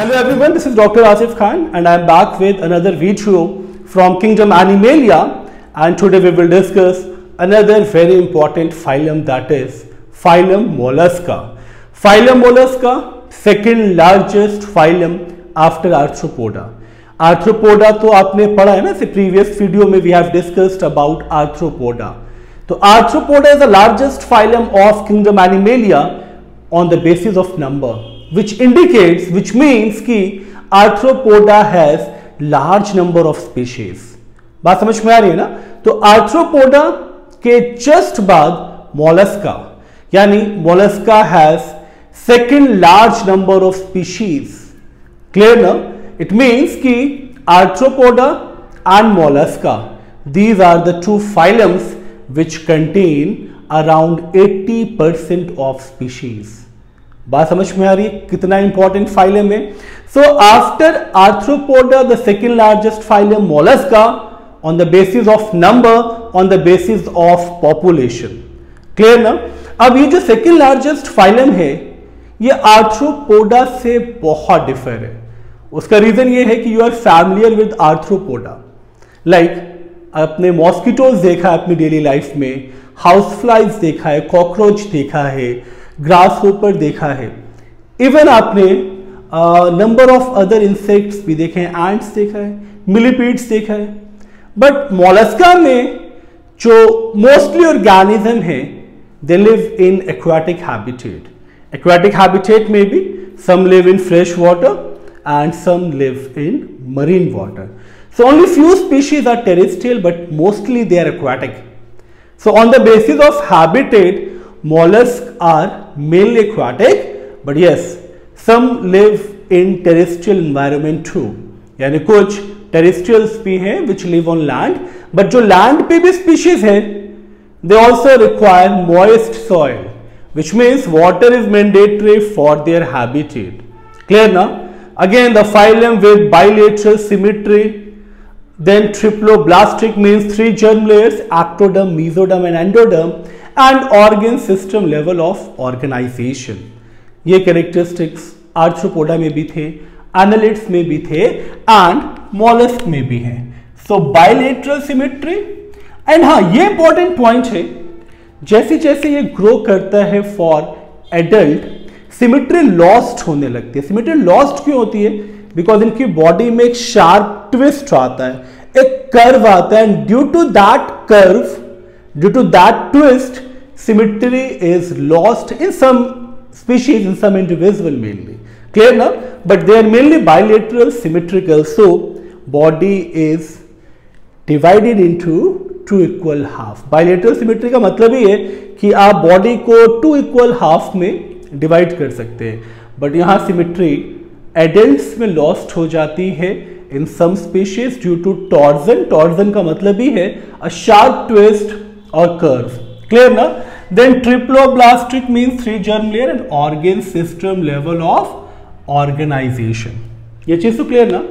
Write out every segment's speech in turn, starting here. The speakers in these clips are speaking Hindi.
Hello everyone, this is Dr. Asif Khan and I am back with another video from Kingdom Animalia, and today we will discuss another very important phylum, that is phylum Mollusca. Phylum Mollusca, second largest phylum after Arthropoda. Arthropoda तो आपने पढ़ा है ना, से previous video में we have discussed about Arthropoda. तो Arthropoda is the largest phylum of Kingdom Animalia on the basis of number, which means कि Arthropoda has large number of species. बात समझ में आ रही है ना? तो Arthropoda के just बाद Mollusca, यानी Mollusca has second large number of species. Clear ना? It means कि Arthropoda and Mollusca, these are the two phylums which contain around 80% of species. बात समझ में आ रही है कितना इंपॉर्टेंट फाइलम है? So after arthropoda the second largest phylum Mollusca on the basis of number, on the basis of population. Clear ना? अब ये जो सेकेंड लार्जेस्ट फाइलम है ये आर्थ्रोपोडा से बहुत डिफर है. उसका रीजन ये है कि you are familiar with Arthropoda. Like आपने मॉस्किटोज देखा है अपनी डेली लाइफ में, हाउस फ्लाइज देखा है, कॉकरोच देखा है, ग्रास होपर देखा है, इवन आपने नंबर ऑफ अदर इंसेक्ट्स भी देखे हैं, एंट्स देखा है, मिलीपीड्स देखा है. बट मोलस्का में जो मोस्टली ऑर्गेनिज्म है they live in aquatic habitat. Aquatic habitat में भी some live in fresh water and some live in marine water. So only few species are terrestrial, but mostly they are aquatic. So on the basis of habitat, mollusks are mainly aquatic, but yes, some live in terrestrial environment too. यानी कुछ terrestrials भी हैं which live on land, but जो land पे भी species है, they also require moist soil, which means water is mandatory for their habitat. Clear ना? Again, the phylum with bilateral symmetry. Then triploblastic means 3 germ layers, ectoderm, mesoderm and endoderm, and organ system level of organization. ये characteristics आर्थ्रोपोडा में भी थे, annelids में भी थे and mollusk में भी हैं. So bilateral symmetry. and हाँ, ये important point है, जैसे जैसे ये grow करता है for adult, symmetry lost होने लगती है. symmetry lost क्यों होती है? बिकॉज इनकी बॉडी में एक शार्प ट्विस्ट आता है, एक कर्व आता है, and due to that curve, due to that twist, symmetry is lost in some species, in some individual mainly. Clear ना? But they are mainly bilateral symmetrical. So body is divided into 2 equal half. Bilateral symmetry का मतलब ही है कि आप बॉडी को 2 इक्वल हाफ में डिवाइड कर सकते हैं, बट यहां सिमेट्री एडल्ट्स में लॉस्ट हो जाती है in some species due to torsion. Torsion का मतलब ही है अ शार्प ट्विस्ट और कर्व. क्लियर ना? Then triploblastic means 3 germ layer and organ system level of organisation. ये चीज तो क्लियर ना?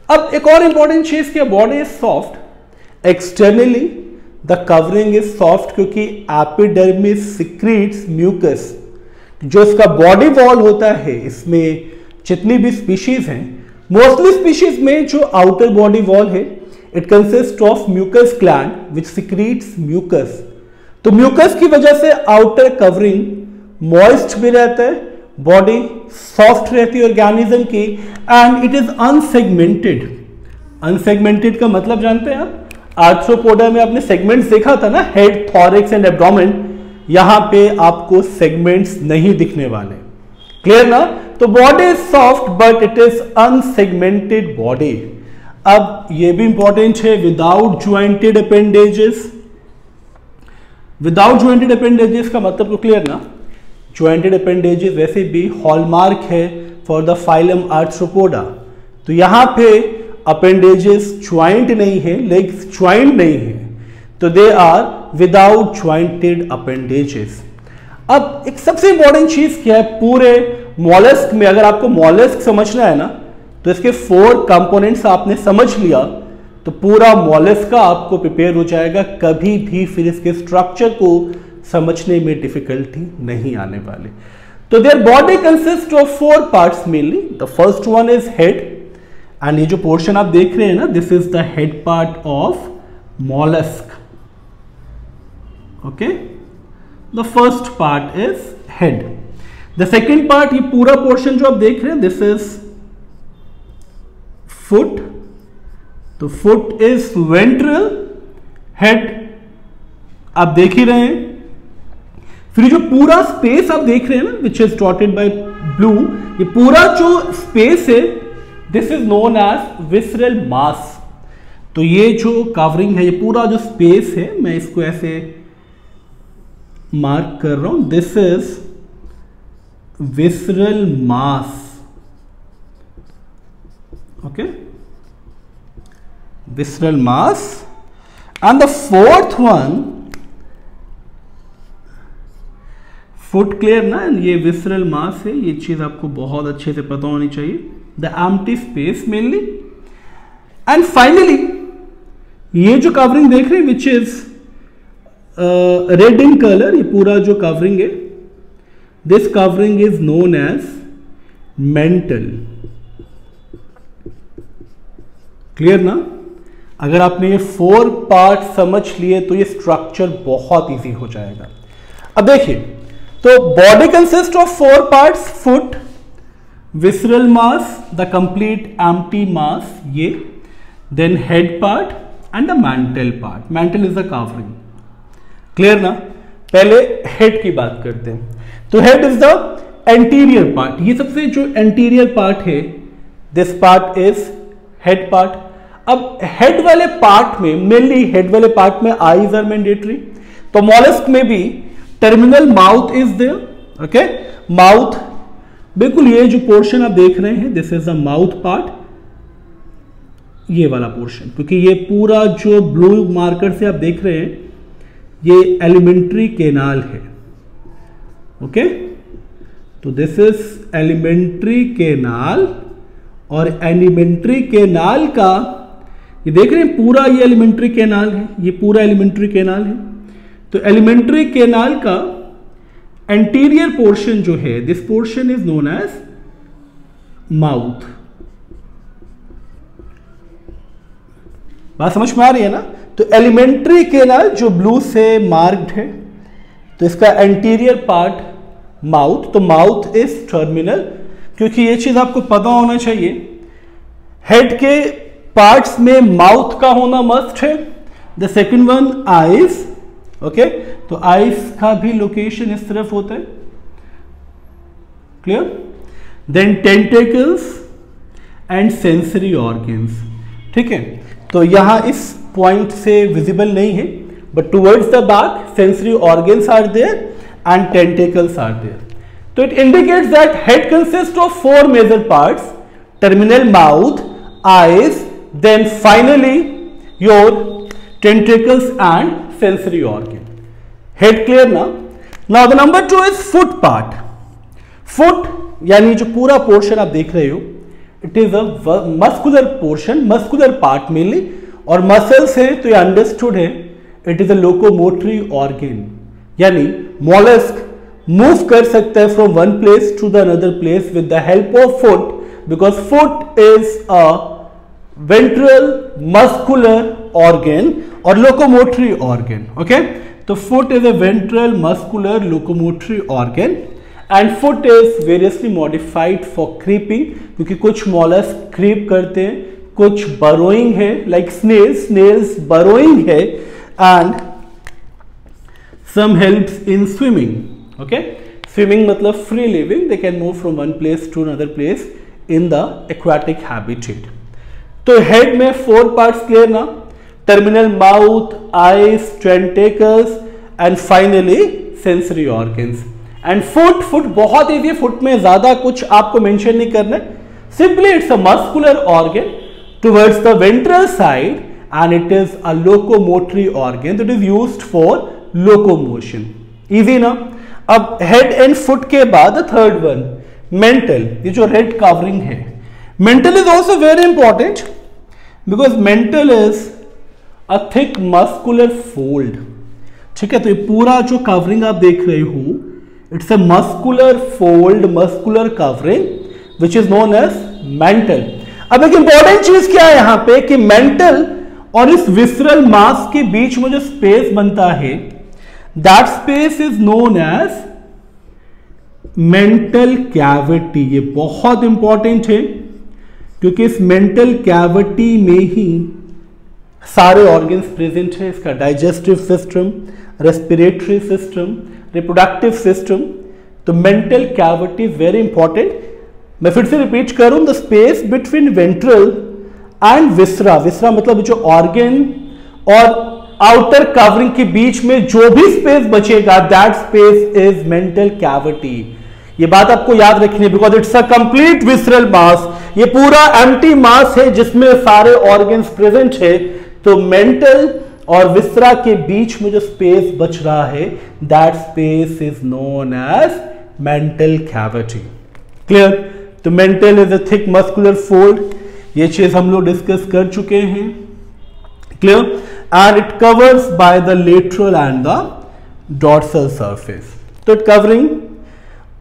अब एक और इंपॉर्टेंट चीज कि body is soft. Externally the covering is soft क्योंकि एपिडर्मिस सिक्रीट्स म्यूकस. जो इसका बॉडी वॉल होता है, इसमें जितनी भी स्पीशीज हैं, मोस्टली स्पीशीज में जो आउटर बॉडी वॉल है it consist of mucus gland which secretes mucus. तो म्यूकस की वजह से आउटर कवरिंग मॉइस्ट भी रहता है, बॉडी सॉफ्ट रहती है ऑर्गेनिज्म की, and it is unsegmented. Unsegmented का मतलब जानते हैं आप? आर्थ्रोपोडा में आपने सेगमेंट्स देखा था ना, हेड, थॉरिक्स एंड एब्डोमेन. यहां पे आपको सेगमेंट्स नहीं दिखने वाले. क्लियर ना? तो body is soft but it is unsegmented body. अब ये भी इंपॉर्टेंट है, without jointed appendages. Without jointed appendages का मतलब तो क्लियर ना? ज्वाइंटेड अपेंडेजेस वैसे भी हॉलमार्क है फॉर द फाइलम आर्थ्रोपोडा. तो यहां पे अपेंडेजेस ज्वाइंट नहीं है, लेग्स ज्वाइंट नहीं है, तो they are without jointed appendages. अब एक सबसे इंपॉर्टेंट चीज क्या है पूरे मॉलस्क में? अगर आपको मॉलस्क समझना है ना, तो इसके 4 कंपोनेंट्स आपने समझ लिया तो पूरा मॉलस्क का आपको प्रिपेयर हो जाएगा. कभी भी फिर इसके स्ट्रक्चर को समझने में डिफिकल्टी नहीं आने वाली. तो their body consist of 4 parts mainly. The first one is head, and ये जो पोर्शन आप देख रहे हैं ना, this is the head part of mollusk. Okay, the first part is head. The second part, ये पूरा पोर्शन जो आप देख रहे हैं, this is foot. तो foot is ventral, head आप देख ही रहे हैं. फिर जो पूरा स्पेस आप देख रहे हैं ना, which is dotted by blue, ये पूरा जो स्पेस है, this is known as visceral mass. तो ये जो कवरिंग है, ये पूरा जो स्पेस है, मैं इसको ऐसे मार्क कर रहा हूं, this is visceral mass. Okay, visceral mass. And the fourth one, foot clear ना, ये विसरल मास है, ये चीज आपको बहुत अच्छे से पता होनी चाहिए. The empty space mainly. And finally ये जो कवरिंग देख रहे हैं, which is red in colour, ये पूरा जो कवरिंग है, this covering is known as mantle. Clear ना? अगर आपने ये 4 पार्ट समझ लिए तो ये स्ट्रक्चर बहुत इजी हो जाएगा. अब देखिए, तो body consist of 4 parts, foot, visceral mass, the complete empty mass, ये, then head part and the mantle part. Mantle is the covering. Clear ना? पहले head की बात करते हैं. तो head is the anterior part. ये सबसे जो anterior part है, this part is head part. अब head वाले part में, mainly head वाले part में eyes are mandatory. तो mollusk में भी terminal mouth is there. Okay? Mouth, बिल्कुल ये जो portion आप देख रहे हैं, this is the mouth part. ये वाला पोर्शन, क्योंकि ये पूरा जो ब्लू मार्कर से आप देख रहे हैं, ये एलिमेंट्री केनाल है. ओके, तो दिस इज एलिमेंट्री केनाल. और एलिमेंट्री केनाल का ये देख रहे हैं, पूरा ये एलिमेंट्री केनाल है, ये पूरा एलिमेंट्री केनाल है. तो एलिमेंट्री केनाल का एंटीरियर पोर्शन जो है, this portion is known as mouth. बात समझ में आ रही है ना? तो एलिमेंट्री केनाल जो ब्लू से मार्क्ड है, तो इसका एंटीरियर पार्ट माउथ. तो माउथ इज टर्मिनल, क्योंकि ये चीज आपको पता होना चाहिए, हेड के पार्ट्स में माउथ का होना मस्ट है. The second one eyes. Okay, तो आईज का भी लोकेशन इस तरफ होता है. Clear? Then tentacles and sensory organs. ठीक है, तो यहां इस पॉइंट से विजिबल नहीं है, but towards the back sensory organs are there and tentacles are there. तो it indicates that head consist of 4 major parts, terminal mouth, eyes, then finally your tentacles and sensory organ. Head clear ना? Now the number 2 is foot part. Foot यानी जो पूरा पोर्शन आप देख रहे हो, it is a muscular portion, muscular part mainly, और मसल्स है तो ये अंडरस्टूड है, it is a locomotory organ. यानी मॉलस्क मूव कर सकता है from one place to the another place with the help of foot, because foot is a ventral muscular organ और लोकोमोटरी ऑर्गन. ओके, तो foot is a ventral muscular locomotory organ. And foot is variously modified for creeping, क्योंकि कुछ मॉलस्क क्रीप करते हैं, कुछ बरोइंग है, लाइक स्नेल्स, स्नेल्स बरोइंग है, and some helps in swimming. Okay, swimming मतलब free living, they can move from one place to another place in the aquatic habitat. तो हेड में 4 पार्ट्स क्लियर ना? Terminal mouth, eyes, tentacles and finally sensory organs. And foot बहुत इजी है, फुट में ज्यादा कुछ आपको मेंशन नहीं करना है. Simply it's a muscular organ towards the ventral side and it is a locomotory organ that is used for locomotion. Easy ना? अब हेड एंड फुट के बाद थर्ड वन मेंटल. ये जो रेड कवरिंग है, mental is also very important because mental is a thick muscular fold. ठीक है, तो ये पूरा जो कवरिंग आप देख रहे हो, it's a muscular fold, muscular covering which is known as mantle. अब एक इंपॉर्टेंट चीज क्या है यहां पे कि मेंटल और इस विसरल मास के बीच में जो स्पेस बनता है that space is known as mantle cavity. ये बहुत इंपॉर्टेंट है क्योंकि इस मेंटल कैविटी में ही सारे ऑर्गन्स प्रेजेंट है। इसका digestive system, respiratory system, reproductive system. तो mantle cavity is very important. मैं फिर से रिपीट करूं, the space between ventral and viscera, viscera मतलब जो ऑर्गन और आउटर कवरिंग के बीच में जो भी स्पेस बचेगा that space is mantle cavity. ये बात आपको याद रखनी है because it's a complete visceral mass. ये पूरा एम्प्टी मास है जिसमें सारे ऑर्गन्स प्रेजेंट है। तो मेंटल और विसरा के बीच में जो स्पेस बच रहा है that space is known as mantle cavity. Clear? तो mantle is a thick muscular fold, ये चीज हम लोग डिस्कस कर चुके हैं। Clear? And it covers by the lateral and the dorsal surface. तो it covering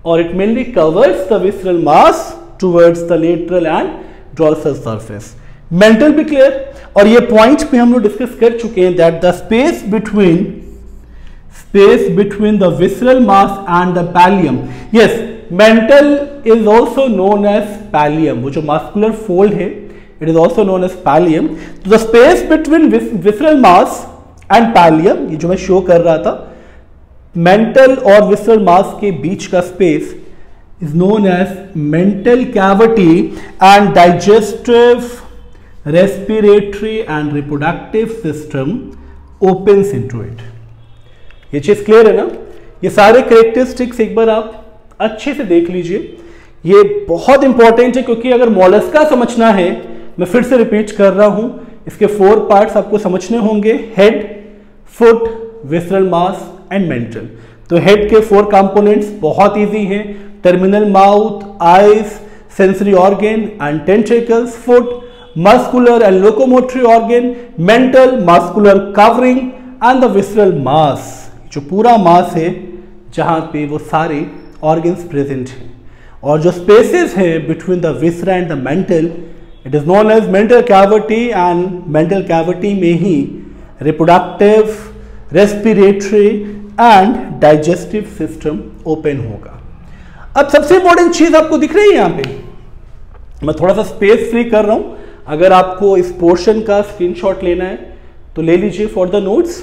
or it mainly covers the visceral mass towards the lateral and dorsal surface. Mental भी clear, और ये point पे हम लोग डिस्कस कर चुके हैं that the space between the visceral mass and the pallium, yes, mental is also known as pallium। वो जो muscular fold है it is also known as pallium। तो the space between visceral mass and pallium, ये जो मैं शो कर रहा था, मेंटल और विसरल मास के बीच का space is known as mantle cavity and digestive, respiratory and reproductive system opens into it. ये चीज क्लियर है ना? ये सारे कैरेक्टरिस्टिक्स एक बार आप अच्छे से देख लीजिए। ये बहुत इंपॉर्टेंट है क्योंकि अगर मोलस्का समझना है, मैं फिर से रिपीट कर रहा हूं, इसके 4 पार्ट्स आपको समझने होंगे, head, foot, visceral mass and mantle. तो हेड के 4 कंपोनेंट्स बहुत इजी हैं, terminal mouth, eyes, sensory organ and tentacles, foot, muscular and locomotory organ, mantle, muscular covering and the visceral mass, जो पूरा मास है जहां पे वो सारे ऑर्गन्स प्रेजेंट हैं। और जो स्पेसेस है between the viscera and the mantle it is known as mantle cavity, and mantle cavity में ही reproductive, respiratory and digestive system open होगा। अब सबसे इंपॉर्टेंट चीज आपको दिख रही है यहां पे, मैं थोड़ा सा स्पेस फ्री कर रहा हूं, अगर आपको इस पोर्शन का स्क्रीनशॉट लेना है तो ले लीजिए फॉर द नोट्स।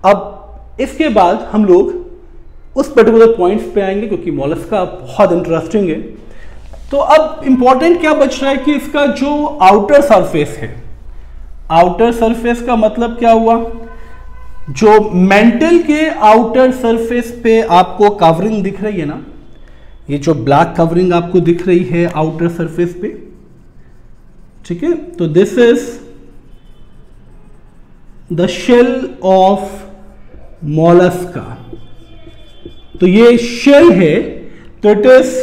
अब इसके बाद हम लोग उस पर्टिकुलर पॉइंट्स पे आएंगे क्योंकि मोलस्का बहुत इंटरेस्टिंग है। तो अब इंपॉर्टेंट क्या बच रहा है कि इसका जो आउटर सरफेस है, आउटर सरफेस का मतलब क्या हुआ, जो मेंटल के आउटर सरफेस पे आपको कवरिंग दिख रही है ना, ये जो ब्लैक कवरिंग आपको दिख रही है आउटर सरफेस पे, ठीक है, तो this is the shell of Mollusca. तो ये शेल है, तो it is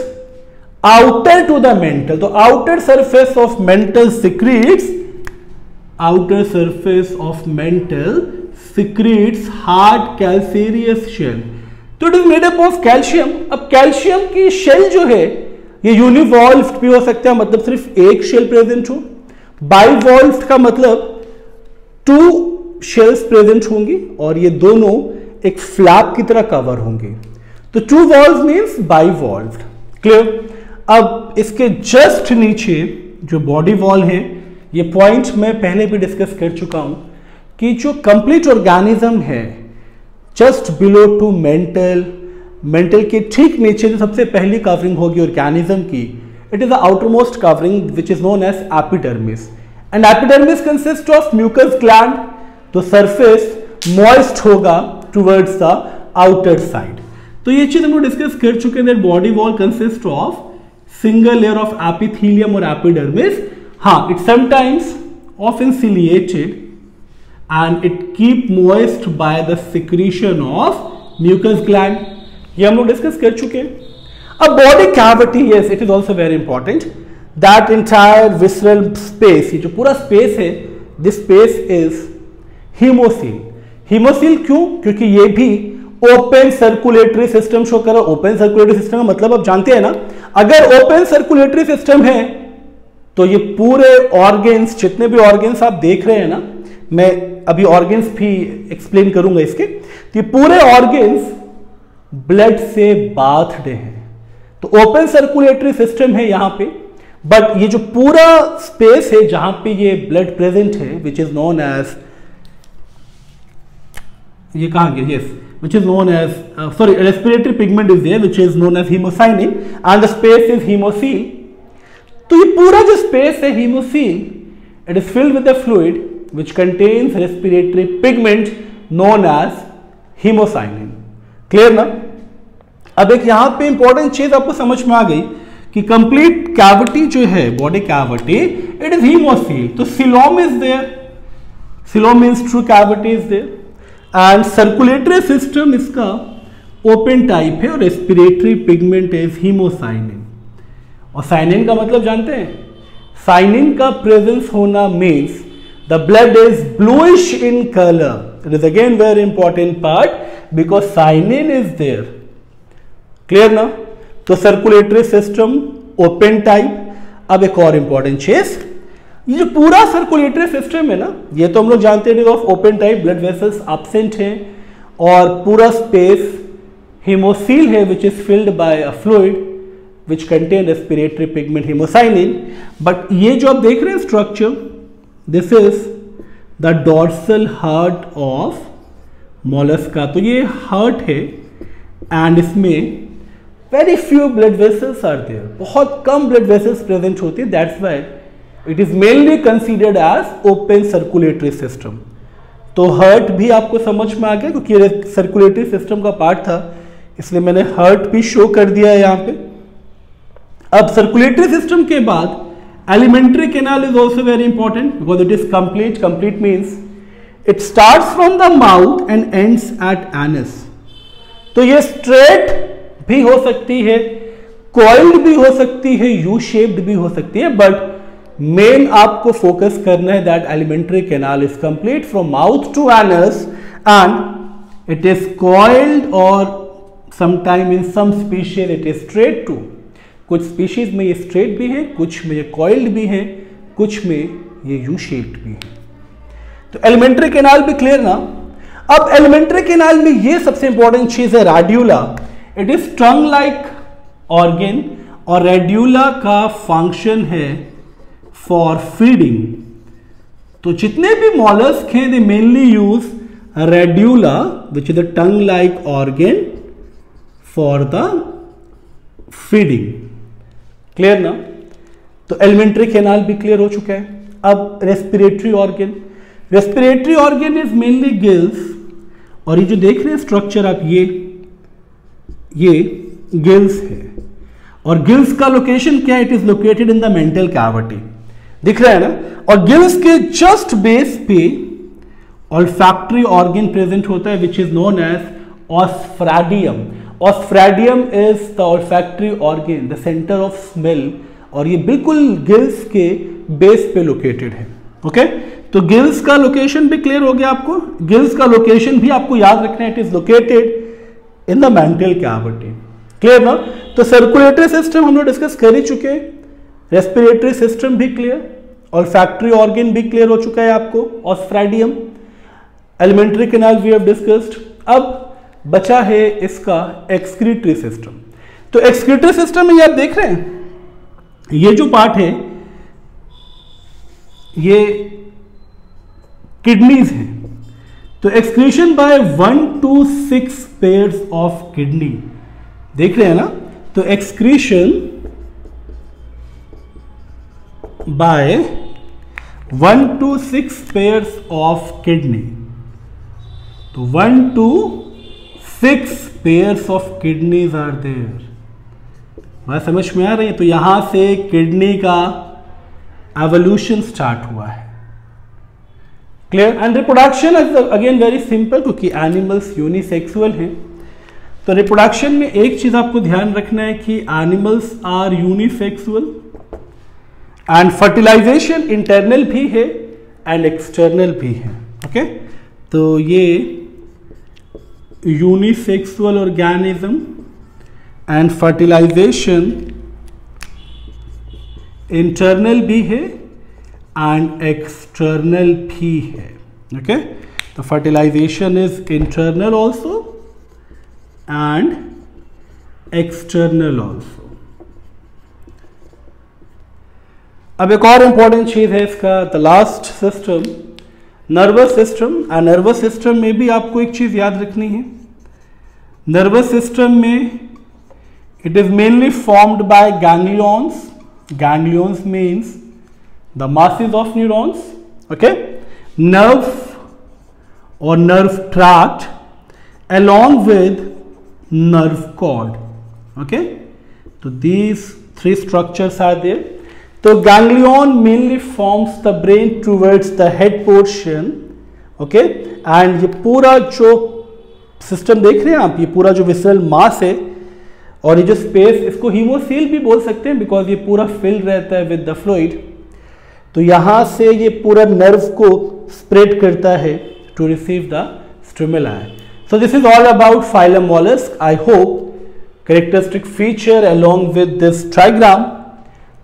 outer to the mantle. तो outer surface of mantle secretes, outer surface of mantle secretes hard calcareous shell। तो it is made up of calcium. अब कैल्शियम की शेल जो है ये यूनिवॉल्व्ड भी हो सकता है, मतलब सिर्फ एक शेल प्रेजेंट हो। बाइवॉल्व्ड का मतलब 2 शेल्स प्रेजेंट होंगी और ये दोनों एक फ्लैप की तरह कवर होंगे। तो 2 वॉल्व मीन्स बाइवॉल्व्ड। क्लियर? अब इसके जस्ट नीचे जो बॉडी वॉल है, ये पॉइंट मैं पहले भी डिस्कस कर चुका हूं कि जो कंप्लीट ऑर्गेनिज्म है just below to mantle, mantle के ठीक नीचे जो सबसे पहली कवरिंग होगी ऑर्गेनिज्म की, it is the outermost covering which is known as epidermis. And epidermis consist of mucus gland. तो सरफेस मॉइस्ट होगा टुवर्ड्स द आउटर साइड। तो ये चीज हम लोग डिस्कस कर चुके हैं that body wall consist of single layer of epithelium और एपिडर्मिस। हाँ, it sometimes often ciliated and it keep moist by the secretion of mucus gland। ये हम लोग डिस्कस कर चुके हैं। अब body cavity, yes, it is also very important that entire visceral space, ये जो पूरा स्पेस है, this space is hemocoel। hemocoel क्यों? क्योंकि ये भी ओपन सर्कुलेटरी सिस्टम शो कर रहा है। ओपन सर्कुलेटरी सिस्टम का मतलब आप जानते हैं ना, अगर ओपन सर्कुलेटरी सिस्टम है तो ये पूरे ऑर्गेन्स, जितने भी ऑर्गेन्स आप देख रहे हैं ना, मैं अभी ऑर्गेन्स भी एक्सप्लेन करूंगा इसके, तो ये पूरे ऑर्गेन्स ब्लड से बाथड हैं। तो ओपन सर्कुलेटरी सिस्टम है यहां पे, बट ये जो पूरा स्पेस है जहां पे ये ब्लड प्रेजेंट है, विच इज नोन एज, ये कहां गया, yes, which is known as respiratory pigment is there, which is known as hemocyanin, and the space is hemocoel. तो ये पूरा जो स्पेस है hemocoel, it is filled with a fluid which contains respiratory pigment known as hemocyanin. Clear ना? अब एक यहां पे इंपॉर्टेंट चीज आपको समझ में आ गई कि कंप्लीट कैविटी जो है, body cavity, it is hemocoel. तो coelom is there, coelom means true cavity is there, and circulatory system इसका ओपन टाइप है और रेस्पिरेटरी पिगमेंट इज हीमोसाइनिन। और साइनिन का मतलब जानते हैं, साइनिन का प्रेजेंस होना means the blood is bluish in colour. It is again very important part because cyanin is there. Clear ना? तो सर्कुलेटरी सिस्टम ओपन टाइप। अब एक और इंपॉर्टेंट चीज, ये जो पूरा सर्कुलेटरी सिस्टम है ना, ये तो हम लोग जानते हैं of open type, blood vessels absent हैं और पूरा स्पेस हेमोसील है which is filled by a fluid which contain respiratory pigment haemocyanin. But ये जो आप देख रहे हैं structure, this is the dorsal heart of Mollusca. तो ये हार्ट है एंड इसमें very few blood vessels are there, बहुत कम ब्लड वेसल्स प्रेजेंट होती है, that's why it is mainly considered as open circulatory system. तो हार्ट भी आपको समझ में आ गया क्योंकि ये सर्कुलेटरी सिस्टम का पार्ट था, इसलिए मैंने हार्ट भी शो कर दिया है यहां पे। अब सर्कुलेटरी सिस्टम के बाद elementary canal is also very important because it is complete. Complete means it starts from the mouth and ends at anus. तो ये स्ट्रेट भी हो सकती है, कॉइल्ड भी हो सकती है, यू शेप्ड भी हो सकती है, बट मेन आपको फोकस करना है that elementary canal is complete from mouth to anus and it is coiled और sometime in some species it is straight too. कुछ स्पीशीज में ये स्ट्रेट भी है, कुछ में ये कॉइल्ड भी है, कुछ में ये यू शेप्ड भी है। तो एलिमेंट्री कैनाल भी क्लियर ना? अब एलिमेंट्री कैनाल में ये सबसे इंपॉर्टेंट चीज है radula. It is tongue like organ और रेड्यूला का फंक्शन है फॉर फीडिंग। तो जितने भी मॉलस्क हैं दे mainly use radula which is the tongue like organ for the feeding. Clear ना? तो एलिमेंट्री कैनाल भी क्लियर हो चुका है। अब respiratory organ, respiratory organ is mainly gills, और ये जो देख रहे हैं स्ट्रक्चर आप, ये गिल्स है और गिल्स का लोकेशन क्या है? It is located in the mantle cavity. दिख रहा है ना? और गिल्स के जस्ट बेस पे ऑल्फैक्टरी ऑर्गन प्रेजेंट होता है which is known as osphradium. Osphradium is the olfactory organ, the centre of smell, और ये बिल्कुल गिल्स के बेस पे लोकेटेड है। ओके, तो गिल्स का लोकेशन भी क्लियर हो गया आपको। गिल्स का लोकेशन भी आपको याद रखना है, it is located in the mantle cavity. Clear ना? तो सर्कुलेटरी सिस्टम हम लोग डिस्कस कर ही चुके हैं, रेस्पिरेटरी सिस्टम भी क्लियर, ऑल्फैक्टरी ऑर्गन भी क्लियर हो चुका है आपको, osphradium, elementary canal we have discussed. अब बचा है इसका एक्सक्रीटरी सिस्टम। तो एक्सक्रीटरी सिस्टम में आप देख रहे हैं, ये जो पार्ट है ये किडनीज है। तो excretion by 1 to 6 pairs of kidney, देख रहे हैं ना? तो excretion by 1 to 6 pairs of kidney. तो 1 to 6 pairs of kidneys are there. बात समझ में आ रही है? तो यहां से किडनी का एवोल्यूशन स्टार्ट हुआ है। Clear? And reproduction is again very simple क्योंकि एनिमल्स यूनिसेक्सुअल हैं। तो रिप्रोडक्शन में एक चीज आपको ध्यान रखना है कि animals are unisexual and fertilisation internal भी है एंड एक्सटर्नल भी है। ओके, तो ये unisexual organism and fertilisation internal भी है एंड एक्सटर्नल भी है. ओके, तो fertilisation is internal also and external also. अब एक और इंपॉर्टेंट चीज है इसका, the last system, nervous system. And nervous system में भी आपको एक चीज याद रखनी है. नर्वस सिस्टम में it is mainly formed bye ganglions. Ganglions means the masses of neurons. Okay, nerve or nerve tract along with nerve cord. Okay, so these three structures are there. So ganglion mainly forms the brain towards the head portion. Okay, and ये पूरा जो सिस्टम देख रहे हैं आप, ये पूरा जो विसरल मास है और ये जो स्पेस, इसको हीमोसील भी बोल सकते हैं बिकॉज ये पूरा फिल रहता है विद द फ्लूइड. तो यहाँ से ये पूरा नर्व को स्प्रेड करता है to receive the stimuli. So this is all about phylum mollusc. I hope characteristic feature along with this trigram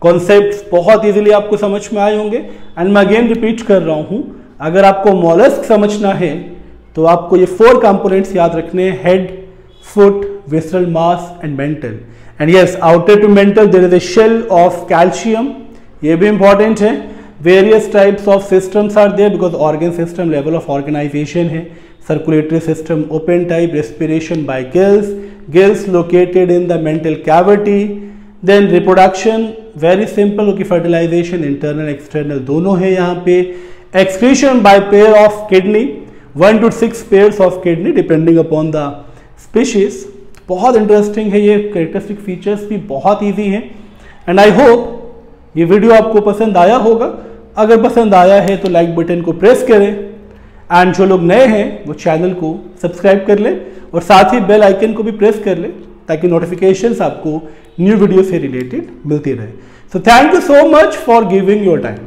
concepts बहुत इजीली आपको समझ में आए होंगे. एंड मैं अगेन रिपीट कर रहा हूँ, अगर आपको मॉलस्क समझना है तो आपको ये 4 कंपोनेंट्स याद रखने हैं: head, foot, visceral mass and mental. And yes, outer to mental there is a shell of calcium. ये भी important है. Various types of systems are there because organ system level of organization है. Circulatory system open type, respiration by gills, gills located in the mental cavity. Then reproduction very simple क्योंकि fertilization internal external दोनों है यहाँ पे. Excretion by pair of kidney, 1 to 6 pairs of kidney depending upon the species. बहुत इंटरेस्टिंग है, ये कैरेक्टरिस्टिक फीचर्स भी बहुत इजी हैं. एंड आई होप ये वीडियो आपको पसंद आया होगा. अगर पसंद आया है तो लाइक बटन को प्रेस करें एंड जो लोग नए हैं वो चैनल को सब्सक्राइब कर लें और साथ ही बेल आइकन को भी प्रेस कर लें ताकि नोटिफिकेशंस आपको न्यू वीडियो से रिलेटेड मिलती रहे. So thank you so much for giving your time.